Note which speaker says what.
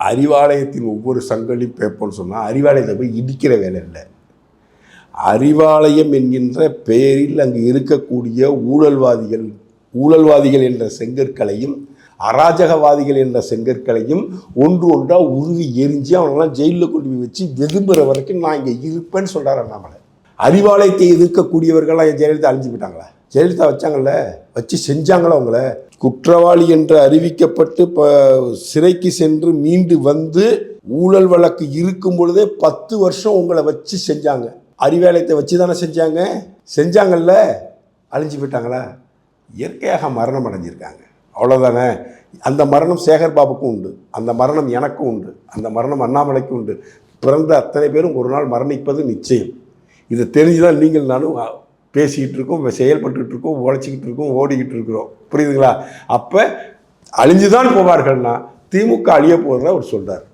Speaker 1: அறிவாலயத்தின் ஒவ்வொரு சங்களையும் பேப்போன்னு சொன்னால் அறிவாலயத்தை போய் இடிக்கிற வேலை இல்லை. அறிவாலயம் என்கின்ற பெயரில் அங்கு இருக்கக்கூடிய ஊழல்வாதிகள் என்ற செங்கற்களையும் அராஜகவாதிகள் என்ற செங்கற்களையும் ஒன்றாக உருவி எரிஞ்சு அவனெல்லாம் ஜெயிலில் கொண்டு போய் வச்சு வெதும்புற வரைக்கும் நான் இங்கே இருப்பேன்னு சொல்கிறார் அண்ணாமலை. அறிவாலயத்தை எதிர்க்கக்கூடியவர்கள்லாம் ஜெயலலிதா அழிஞ்சு போயிட்டாங்களா? ஜெயலலிதா வச்சாங்கல்ல, வச்சு செஞ்சாங்களா? அவங்கள குற்றவாளி என்று அறிவிக்கப்பட்டு சிறைக்கு சென்று மீண்டு வந்து ஊழல் வழக்கு இருக்கும் பொழுதே 10 வருஷம் உங்களை வச்சு செஞ்சாங்க. அறிவாலயத்தை வச்சு தானே செஞ்சாங்கல்ல, அழிஞ்சு போயிட்டாங்களா? இயற்கையாக மரணம் அடைஞ்சிருக்காங்க, அவ்வளோதானே. அந்த மரணம் சேகர் பாபுக்கும் உண்டு, அந்த மரணம் எனக்கும் உண்டு, அந்த மரணம் அண்ணாமலைக்கும் உண்டு. பிறந்த அத்தனை பேரும் ஒரு நாள் மரணிப்பது நிச்சயம். இதை தெரிஞ்சுதான் நீங்கள் நானும் பேசிக்கிட்டு இருக்கோம், செயல்பட்டுக்கிட்டு இருக்கோம், உழைச்சிக்கிட்டு இருக்கோம், ஓடிக்கிட்டு இருக்கிறோம். புரியுதுங்களா? அப்போ அழிஞ்சுதான் போவார்கள்னா திமுக அழிய போகிறதா அவர் சொல்கிறார்.